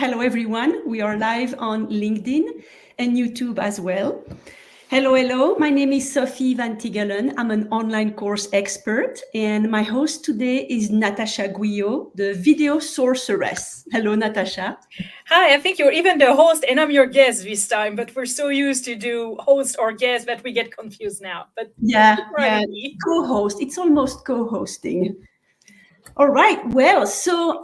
Hello, everyone. We are live on LinkedIn and YouTube as well. Hello. My name is Sophie Van Tigelen. I'm an online course expert, and my host today is Natacha Guyot, the video sorceress. Hello, Natacha. Hi, I think you're even the host and I'm your guest this time, but we're so used to do host or guest that we get confused now. But Yeah, co-host. It's almost co-hosting. All right. Well, so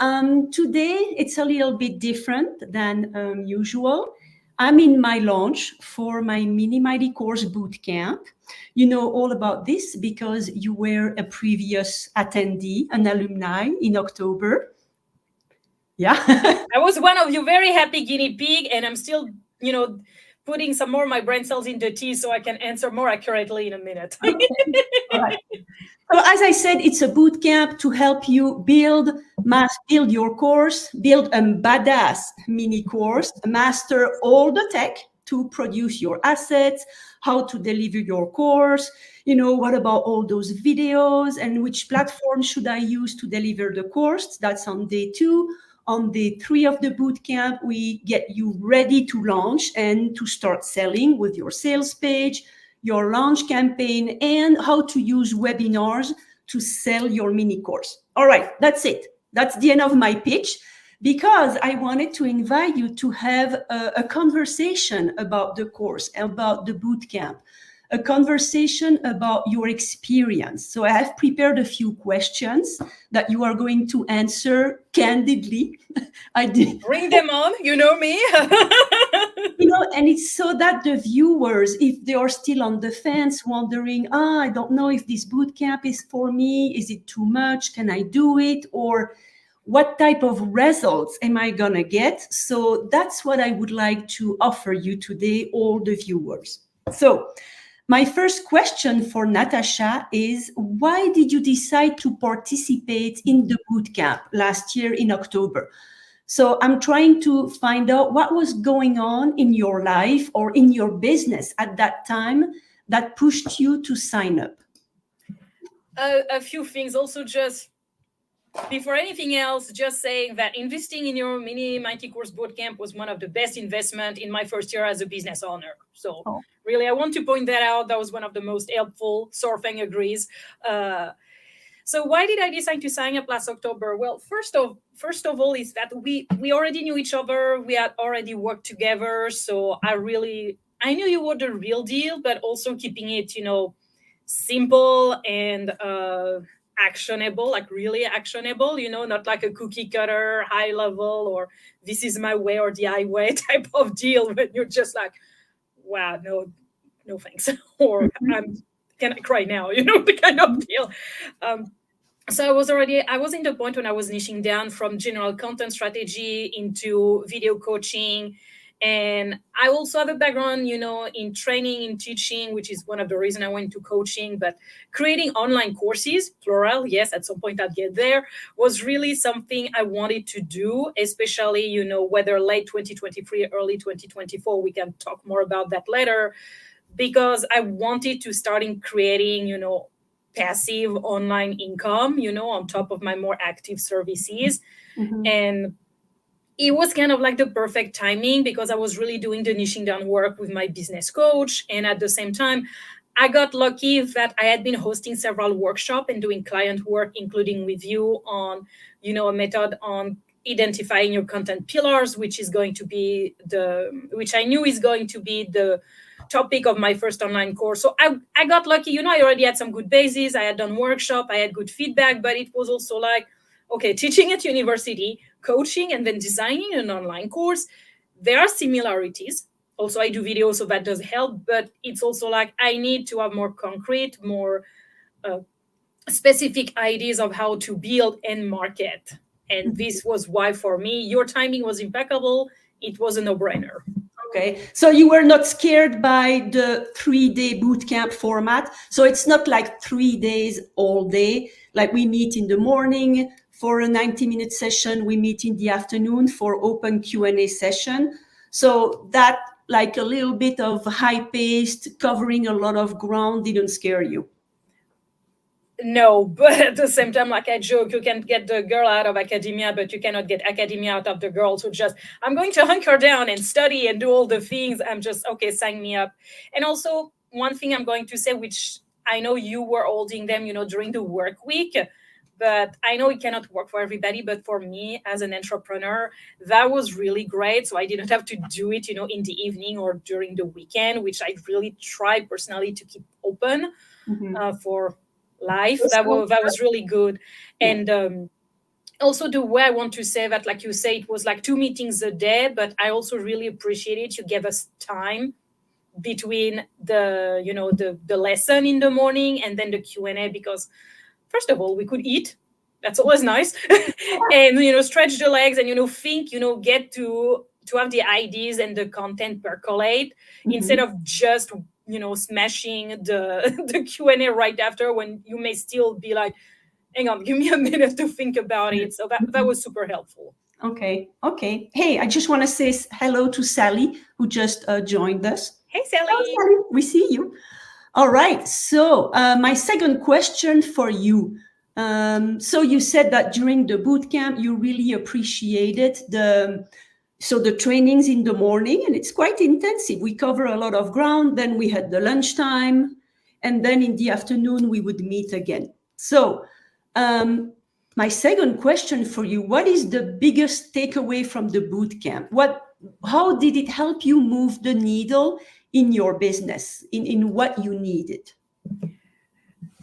today it's a little bit different than usual. I'm in my launch for my Mini Mighty Course Bootcamp. You know all about this because you were a previous attendee, an alumni in October. Yeah. I was one of you very happy guinea pig, and I'm still, putting some more of my brain cells in the tea so I can answer more accurately in a minute. Okay. All right. So as I said, it's a boot camp to help you build your course, build a badass mini course, master all the tech to produce your assets, how to deliver your course, what about all those videos and which platform should I use to deliver the course? That's on day 2. On day 3 of the boot camp, we get you ready to launch and to start selling with your sales page, your launch campaign, and how to use webinars to sell your mini course. All right, that's it. That's the end of my pitch, because I wanted to invite you to have a conversation about the course, about the bootcamp, a conversation about your experience. So I have prepared a few questions that you are going to answer candidly. I did. Bring them on, you know me. And it's so that the viewers, if they are still on the fence wondering, I don't know if this bootcamp is for me, is it too much, can I do it, or what type of results am I gonna get? So that's what I would like to offer you today, all the viewers. So my first question for Natacha is, why did you decide to participate in the bootcamp last year in October? So I'm trying to find out what was going on in your life or in your business at that time that pushed you to sign up. A few things. Also, just before anything else, just saying that investing in your Mini Mighty Course Bootcamp was one of the best investment in my first year as a business owner. So really, I want to point that out. That was one of the most helpful. Sorfeng agrees. So why did I decide to sign up last October? Well, first of all, is that we already knew each other. We had already worked together. So I knew you were the real deal, but also keeping it, simple and actionable, like really actionable, not like a cookie cutter, high level, or this is my way or the highway type of deal when you're just like, wow, no thanks. Or can I cry now? The kind of deal. So I was in the point when I was niching down from general content strategy into video coaching. And I also have a background, in training, in teaching, which is one of the reasons I went to coaching. But creating online courses, plural, yes, at some point I'd get there, was really something I wanted to do, especially, whether late 2023, early 2024, we can talk more about that later, because I wanted to start in creating, passive online income, on top of my more active services. Mm-hmm. And it was kind of like the perfect timing because I was really doing the niching down work with my business coach. And at the same time, I got lucky that I had been hosting several workshops and doing client work, including with you on, a method on identifying your content pillars, which I knew is going to be the topic of my first online course. So I got lucky, I already had some good bases. I had done workshop, I had good feedback, but it was also like, okay, teaching at university, coaching, and then designing an online course, there are similarities. Also, I do videos, so that does help, but it's also like I need to have more concrete, more specific ideas of how to build and market. And this was why, for me, your timing was impeccable. It was a no-brainer. Okay, so you were not scared by the 3-day bootcamp format. So it's not like 3 days all day. Like we meet in the morning for a 90-minute session. We meet in the afternoon for open Q&A session. So that like a little bit of high-paced, covering a lot of ground didn't scare you. No, but at the same time, like I joke, you can get the girl out of academia, but you cannot get academia out of the girl. So just, I'm going to hunker down and study and do all the things. I'm just, okay, sign me up. And also, one thing I'm going to say, which I know you were holding them, during the work week, but I know it cannot work for everybody. But for me, as an entrepreneur, that was really great. So I didn't have to do it, in the evening or during the weekend, which I really try personally to keep open for life. That was really good. And also the way I want to say that, like you say, it was like 2 meetings a day, but I also really appreciate it. You gave us time between the lesson in the morning and then the Q&A, because first of all, we could eat. That's always nice. And stretch the legs and think, get to have the ideas and the content percolate instead of just smashing the Q&A right after, when you may still be like, hang on, give me a minute to think about it. So that was super helpful. Okay. Hey, I just want to say hello to Sally, who just joined us. Hey, Sally. Hello, Sally. We see you. All right. So my second question for you. So you said that during the boot camp, you really appreciated the trainings in the morning, and it's quite intensive. We cover a lot of ground. Then we had the lunchtime, and then in the afternoon, we would meet again. So my second question for you, what is the biggest takeaway from the boot camp? How did it help you move the needle in your business, in what you needed?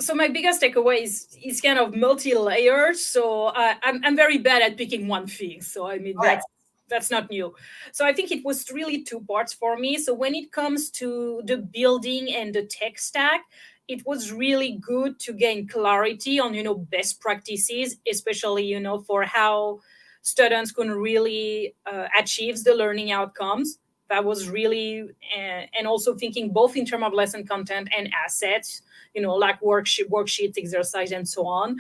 So my biggest takeaway is kind of multi-layered. So I'm very bad at picking one thing. So I mean, that's not new. So I think it was really 2 parts for me. So when it comes to the building and the tech stack, it was really good to gain clarity on, best practices, especially, for how students can really achieve the learning outcomes. That was really, and also thinking both in terms of lesson content and assets, like worksheets, exercise, and so on.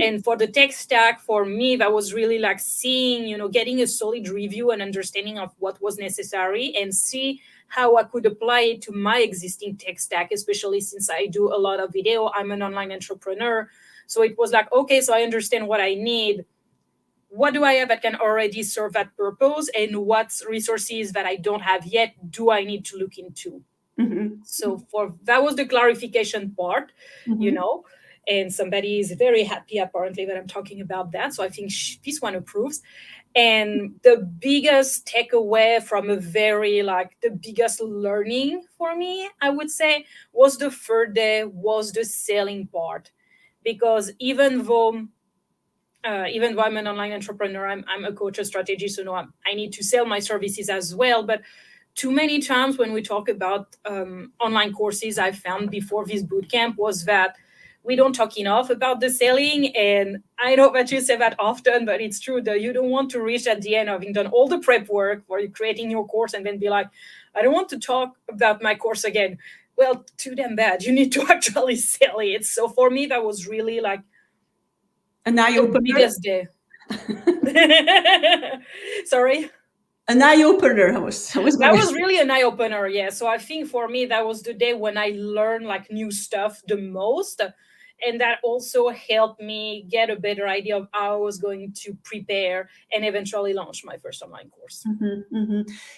And for the tech stack, for me, that was really like seeing, getting a solid review and understanding of what was necessary, and see how I could apply it to my existing tech stack, especially since I do a lot of video. I'm an online entrepreneur. So it was like, okay, so I understand what I need. What do I have that can already serve that purpose? And what resources that I don't have yet do I need to look into? So that was the clarification part, and somebody is very happy apparently that I'm talking about that. So I think this one approves. And the biggest takeaway from the biggest learning for me, I would say, was the third day, was the selling part. Because even though I'm an online entrepreneur, I'm a coach, a strategist, so I need to sell my services as well. But too many times when we talk about online courses, I found before this bootcamp was that we don't talk enough about the selling. And I know that you say that often, but it's true that you don't want to reach at the end having done all the prep work for creating your course and then be like, I don't want to talk about my course again. Well, too damn bad. You need to actually sell it. So for me, that was really like an eye-opener. Biggest day. Sorry? An eye-opener. That was really an eye-opener, yeah. So I think for me, that was the day when I learned like new stuff the most. And that also helped me get a better idea of how I was going to prepare and eventually launch my first online course.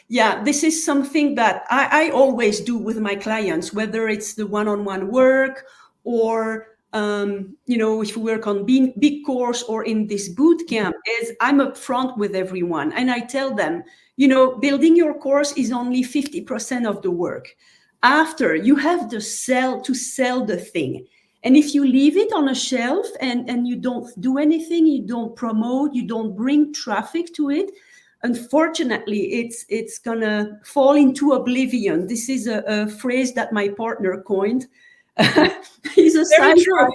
Yeah, this is something that I always do with my clients, whether it's the one-on-one work or if we work on big course or in this boot camp, is I'm upfront with everyone. And I tell them, building your course is only 50% of the work. After, you have to sell the thing. And if you leave it on a shelf and you don't do anything, you don't promote, you don't bring traffic to it, unfortunately, it's gonna fall into oblivion. This is a phrase that my partner coined. He's a sci-fi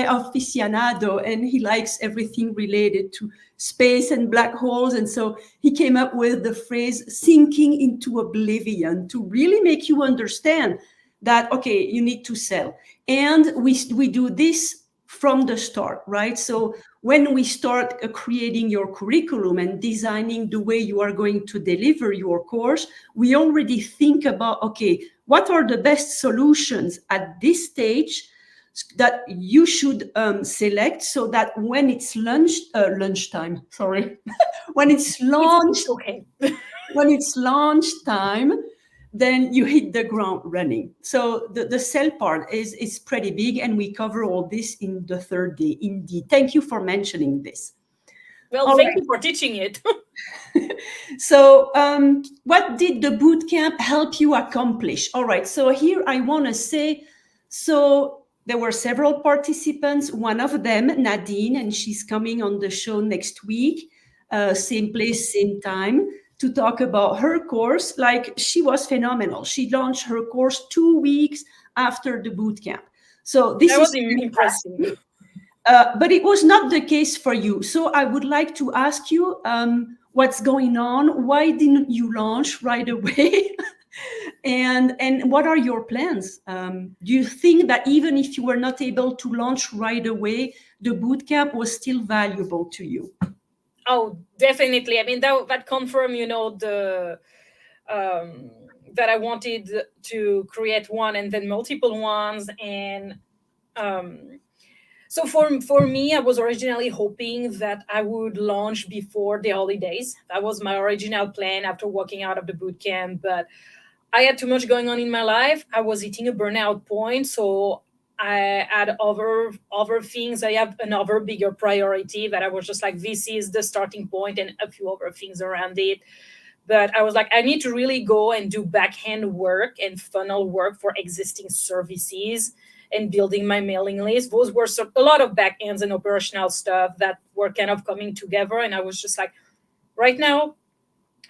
aficionado, and he likes everything related to space and black holes. And so he came up with the phrase sinking into oblivion, to really make you understand that, okay, you need to sell. And we do this from the start, right? So when we start creating your curriculum and designing the way you are going to deliver your course, we already think about, okay, what are the best solutions at this stage that you should select, so that when it's lunchtime, sorry, when it's launched, It's okay. when it's launch time, then you hit the ground running. So the sell part is pretty big, and we cover all this in the third day. Indeed, thank you for mentioning this. Well, All thank right. you for teaching it. So what did the bootcamp help you accomplish? All right, so here I want to say, so there were several participants, one of them Nadine, and she's coming on the show next week, same place, same time, to talk about her course. Like, she was phenomenal. She launched her course 2 weeks after the bootcamp. So this That was is impressive. but it was not the case for you. So I would like to ask you, what's going on? Why didn't you launch right away? and what are your plans? Do you think that even if you were not able to launch right away, the bootcamp was still valuable to you? Oh, definitely. I mean, that confirmed, the that I wanted to create one and then multiple ones. And so for me, I was originally hoping that I would launch before the holidays. That was my original plan after walking out of the boot camp. But I had too much going on in my life. I was hitting a burnout point. So I had other things. I have another bigger priority that I was just like, this is the starting point, and a few other things around it. But I was like, I need to really go and do backhand work and funnel work for existing services and building my mailing list. Those were a lot of backends and operational stuff that were kind of coming together. And I was just like, right now,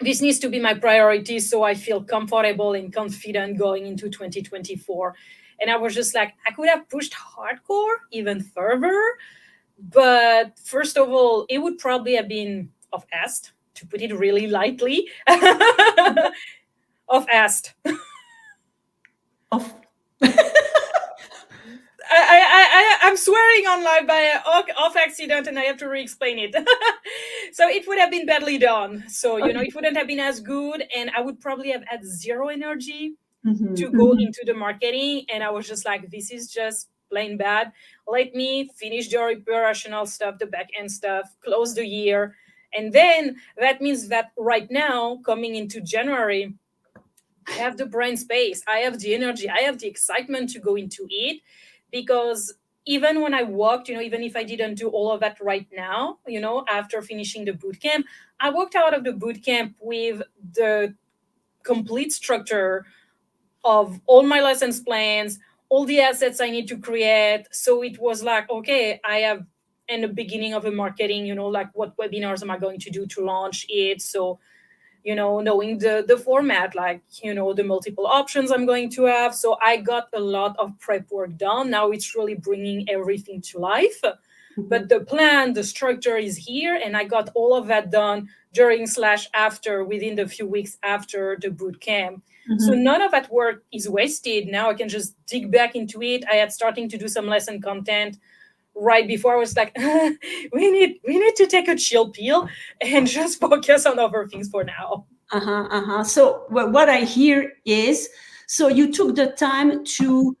this needs to be my priority, so I feel comfortable and confident going into 2024. And I was just like, I could have pushed hardcore even further. But first of all, it would probably have been of asked, to put it really lightly, of asked. Of I'm swearing on live by off accident, and I have to re-explain it. So it would have been badly done. So, it wouldn't have been as good, and I would probably have had zero energy to go into the marketing. And I was just like, this is just plain bad. Let me finish the operational stuff, the back end stuff, close the year. And then that means that right now, coming into January, I have the brain space, I have the energy, I have the excitement to go into it. Because even when I walked, even if I didn't do all of that right now, after finishing the bootcamp, I walked out of the bootcamp with the complete structure of all my lessons plans, all the assets I need to create. So it was like, okay, I have in the beginning of the marketing, like what webinars am I going to do to launch it? So, knowing the format, like, the multiple options I'm going to have. So I got a lot of prep work done. Now it's really bringing everything to life. But the plan, the structure is here. And I got all of that done during/after, within the few weeks after the boot camp. So none of that work is wasted. Now I can just dig back into it. I had starting to do some lesson content right before. I was like, we need to take a chill pill and just focus on other things for now. So what I hear is, so you took the time to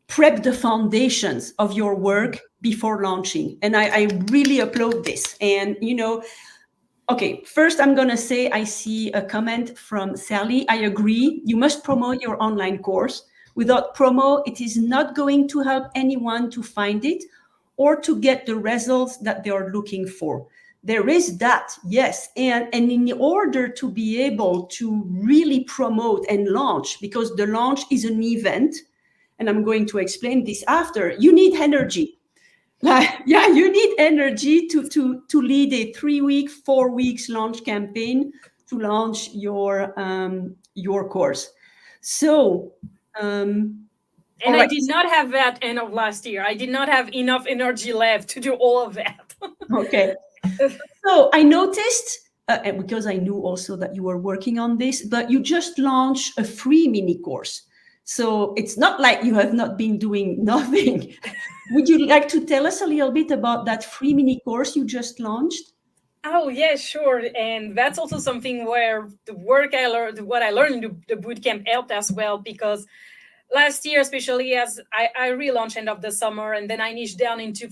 prep the foundations of your work before launching, and I really applaud this. And okay, first I'm going to say, I see a comment from Sally. I agree. You must promote your online course. Without promo, it is not going to help anyone to find it or to get the results that they are looking for. There is that, yes. And in order to be able to really promote and launch, because the launch is an event, and I'm going to explain this after, you need energy. You need energy to lead a 3-week, 4 weeks launch campaign to launch your course. So, and I did not have that end of last year. I did not have enough energy left to do all of that. Okay. So I noticed, because I knew also that you were working on this, but you just launched a free mini course. So it's not like you have not been doing nothing. Would you like to tell us a little bit about that free mini course you just launched? Oh, yeah, sure. And that's also something where the work I learned, what I learned in the bootcamp helped as well, because last year, especially as I relaunched end of the summer, and then I niched down into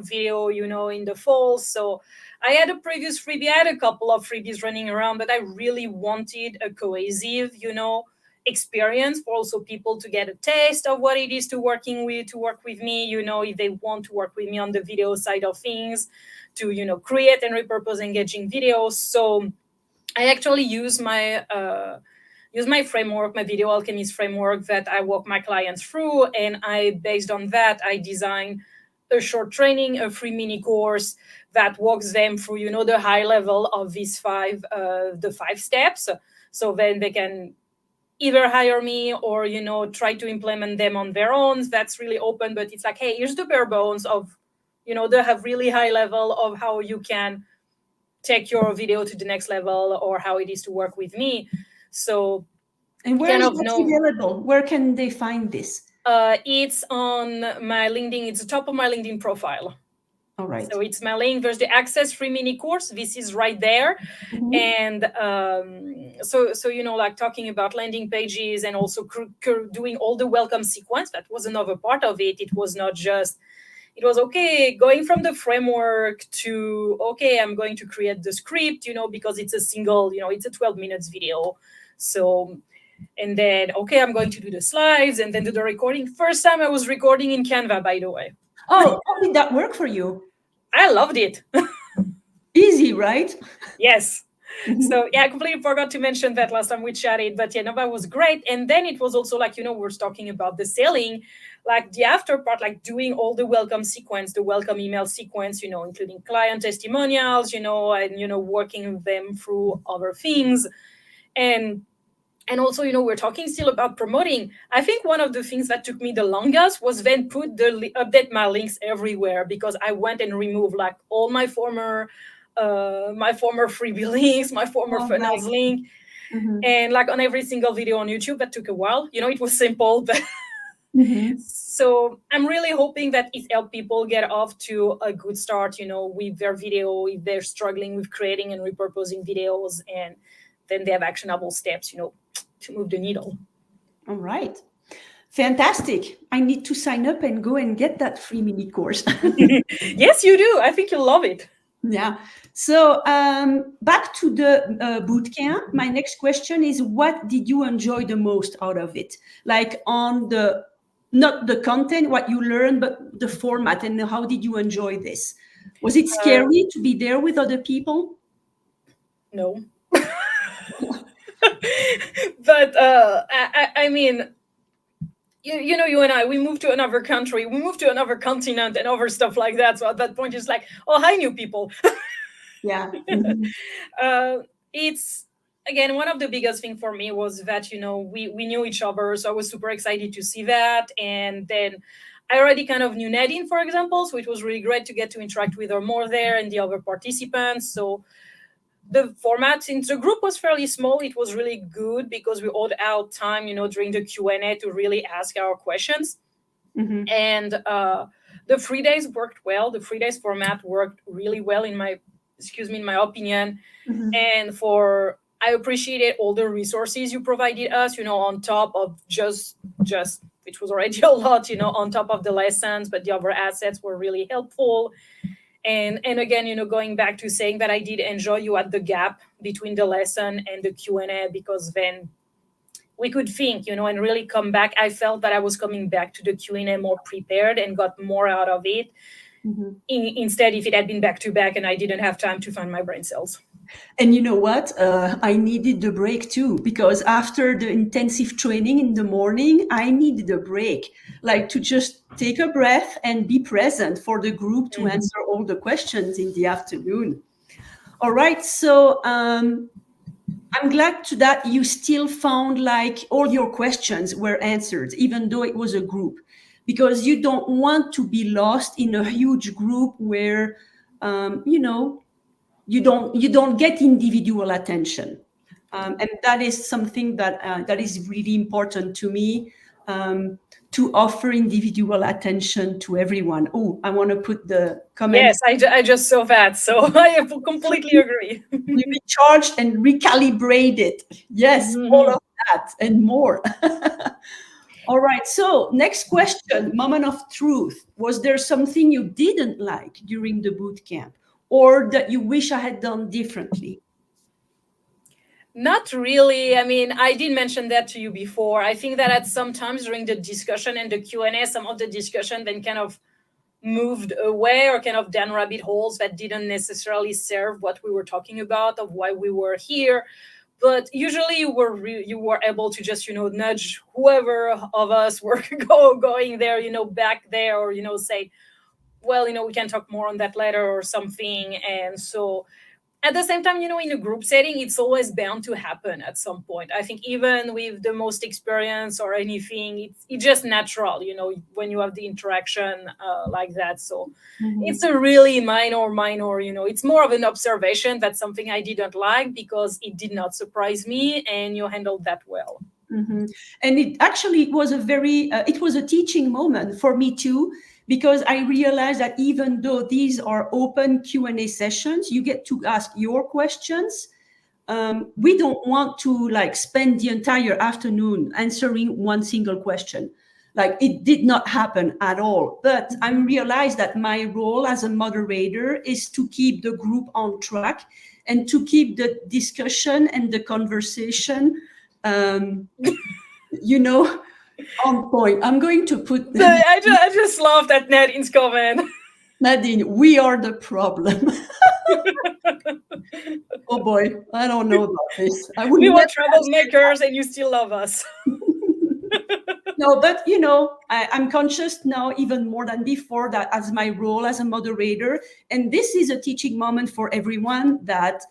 video, in the fall. So I had a previous freebie. I had a couple of freebies running around, but I really wanted a cohesive, experience for also people to get a taste of what it is to work with me, if they want to work with me on the video side of things, to, create and repurpose engaging videos. So I actually use my framework, my Video Alchemist framework that I walk my clients through. And based on that, I design a short training, a free mini course that walks them through, the high level of these the 5 steps. So then they can either hire me or, try to implement them on their own. That's really open, but it's like, hey, here's the bare bones of, they have really high level of how you can take your video to the next level or how it is to work with me. So, and where is that available? Where can they find this? It's on my LinkedIn. It's the top of my LinkedIn profile. All right. So it's my link. There's the Access free mini course. This is right there. Mm-hmm. And so like talking about landing pages and also doing all the welcome sequence. That was another part of it. It was not just. It was going from the framework to, I'm going to create the script, because it's a single, it's a 12 minutes video. So, and then, I'm going to do the slides and then do the recording. First time I was recording in Canva, by the way. Oh, how did that work for you? I loved it. Easy, right? Yes. So I completely forgot to mention that last time we chatted, but no, that was great. And then it was also like, we're talking about the selling, like the after part, like doing all the welcome sequence, the welcome email sequence, including client testimonials, and, working them through other things. And also, we're talking still about promoting. I think one of the things that took me the longest was then update my links everywhere, because I went and removed like all my former freebie links, my former funnels link. Mm-hmm. And like on every single video on YouTube. That took a while. It was simple, but mm-hmm. So I'm really hoping that it helped people get off to a good start, with their video, if they're struggling with creating and repurposing videos, and then they have actionable steps, to move the needle. All right. Fantastic. I need to sign up and go and get that free mini course. Yes, you do. I think you'll love it. Yeah. So back to the bootcamp. My next question is, what did you enjoy the most out of it? Like on not the content, what you learned, but the format, and how did you enjoy this? Was it scary to be there with other people? No. But I mean, you and I, we moved to another country, we moved to another continent and other stuff like that. So at that point, it's like, oh, hi, new people. Yeah. It's, again, one of the biggest things for me was that, we knew each other. So I was super excited to see that. And then I already kind of knew Nadine, for example. So it was really great to get to interact with her more there and the other participants. So the format, since the group was fairly small, it was really good because we all had time, during the Q&A to really ask our questions. Mm-hmm. And the 3 days worked well. The 3 days format worked really well in my opinion. Mm-hmm. And I appreciated all the resources you provided us, on top of just which was already a lot, on top of the lessons, but the other assets were really helpful. And again, going back to saying that I did enjoy you at the gap between the lesson and the Q&A, because then we could think, and really come back. I felt that I was coming back to the Q&A more prepared and got more out of it. Mm-hmm. Instead, if it had been back to back and I didn't have time to find my brain cells. And you know what? I needed the break too, because after the intensive training in the morning, I needed a break, like to just take a breath and be present for the group to mm-hmm. answer all the questions in the afternoon. All right. So I'm glad that you still found like all your questions were answered, even though it was a group, because you don't want to be lost in a huge group where, you don't get individual attention, and that is something that is really important to me, to offer individual attention to everyone. Oh, I want to put the comment. Yes, I just saw that, so I completely agree. We recharged and recalibrated. Yes, mm-hmm. All of that and more. All right. So next question, moment of truth. Was there something you didn't like during the boot camp or that you wish I had done differently? Not really. I mean, I did mention that to you before. I think that at some times during the discussion and the Q&A, some of the discussion then kind of moved away or kind of down rabbit holes that didn't necessarily serve what we were talking about of why we were here. But usually you were able to just nudge whoever of us were going there back there, or say, well, we can talk more on that later or something. And so at the same time, in a group setting, it's always bound to happen at some point. I think even with the most experience or anything, it's just natural, when you have the interaction like that. So it's a really minor, it's more of an observation. That's something I didn't like because it did not surprise me, and you handled that well. And it actually was it was a teaching moment for me too, because I realized that even though these are open Q&A sessions, you get to ask your questions. We don't want to spend the entire afternoon answering one single question. It did not happen at all. But I realized that my role as a moderator is to keep the group on track and to keep the discussion and the conversation on point. I'm going to put I just love that Nadine's comment. Nadine, we are the problem. Oh boy, I don't know about this. We were troublemakers and you still love us. No, but I'm conscious now even more than before that as my role as a moderator, and this is a teaching moment for everyone, that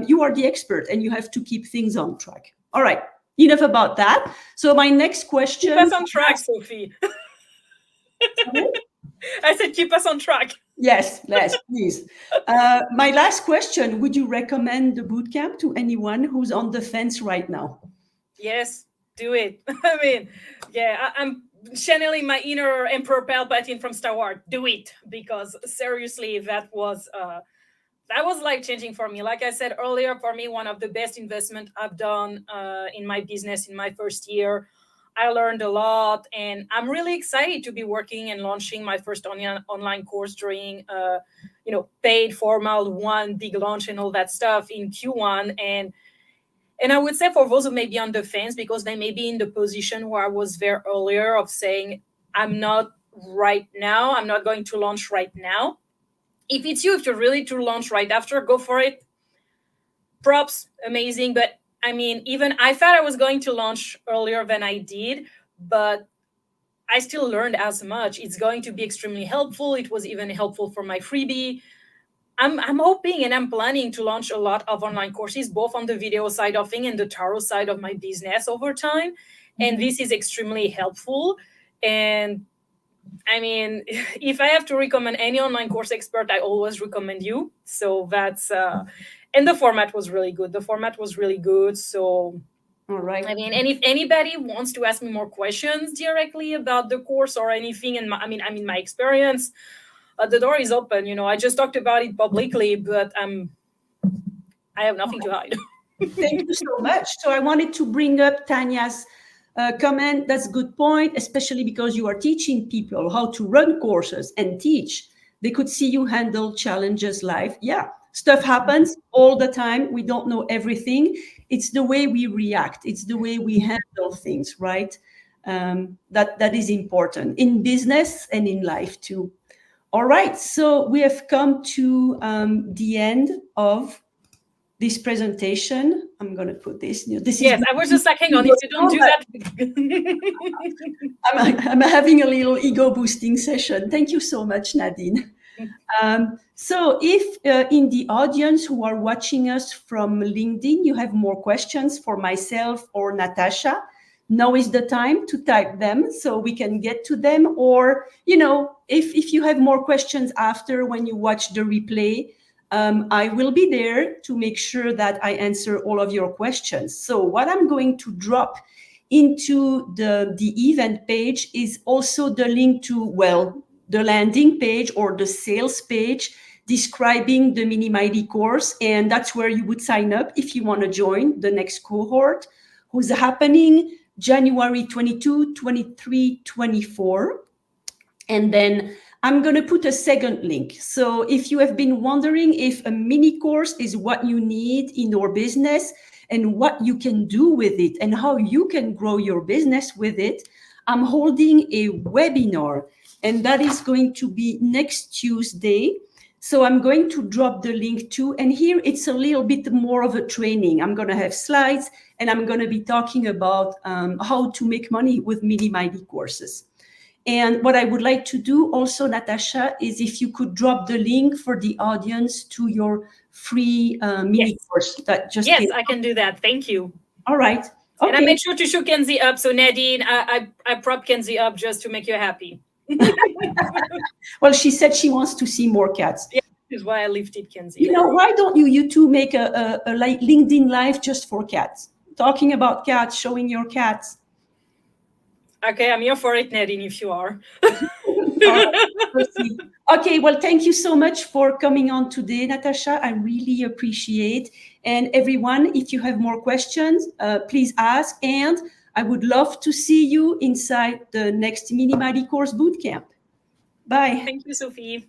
you are the expert and you have to keep things on track. All right. Enough about that. So my next question. Keep us on track, Sophie. I said keep us on track. Yes, please. My last question, would you recommend the bootcamp to anyone who's on the fence right now? Yes, do it. I mean, yeah, I'm channeling my inner Emperor Palpatine from Star Wars. Do it, because seriously, that was life-changing for me. Like I said earlier, for me, one of the best investment I've done in my business in my first year. I learned a lot, and I'm really excited to be working and launching my first online course during, paid formal one big launch and all that stuff in Q1. And I would say for those who may be on the fence, because they may be in the position where I was there earlier of saying, I'm not right now, I'm not going to launch right now. If it's you, if you're ready to launch right after, go for it. Props, amazing. But I mean, even I thought I was going to launch earlier than I did, but I still learned as much. It's going to be extremely helpful. It was even helpful for my freebie. I'm hoping and I'm planning to launch a lot of online courses, both on the video side of things and the tarot side of my business over time. And this is extremely helpful. And I mean, if I have to recommend any online course expert, I always recommend you. So that's, and the format was really good. So, all right. I mean, and if anybody wants to ask me more questions directly about the course or anything, and my experience, the door is open. I just talked about it publicly, but I have nothing to hide. Thank you so much. So I wanted to bring up Tanya's comment. That's a good point, especially because you are teaching people how to run courses and teach. They could see you handle challenges live. Yeah, stuff happens all the time. We don't know everything. It's the way we react. It's the way we handle things, right? That is important in business and in life too. All right, so we have come to the end of this presentation. I'm going to put this. Yes, I was just like, hang on, if you don't do that. I'm having a little ego boosting session. Thank you so much, Nadine. So if in the audience who are watching us from LinkedIn, you have more questions for myself or Natacha, now is the time to type them so we can get to them. Or, if you have more questions after when you watch the replay, I will be there to make sure that I answer all of your questions. So what I'm going to drop into the event page is also the link to, the landing page or the sales page describing the Mini Mighty course. And that's where you would sign up if you want to join the next cohort who's happening January 22, 23, 24. And then I'm going to put a second link. So if you have been wondering if a mini course is what you need in your business and what you can do with it and how you can grow your business with it, I'm holding a webinar, and that is going to be next Tuesday. So I'm going to drop the link too. And here it's a little bit more of a training. I'm going to have slides, and I'm going to be talking about how to make money with Mini Mighty courses. And what I would like to do also, Natacha, is if you could drop the link for the audience to your free mini course. That just yes, I can do that. Thank you. All right. Okay. And I made sure to show Kenzie up. So Nadine, I prop Kenzie up just to make you happy. Well, she said she wants to see more cats. Yeah, this is why I lifted Kenzie. You know, why don't you two make a like LinkedIn Live just for cats? Talking about cats, showing your cats. Okay, I'm here for it, Nadine, if you are. Okay, well, thank you so much for coming on today, Natacha. I really appreciate. And everyone, if you have more questions, please ask. And I would love to see you inside the next Mini Mighty Course Bootcamp. Bye. Thank you, Sophie.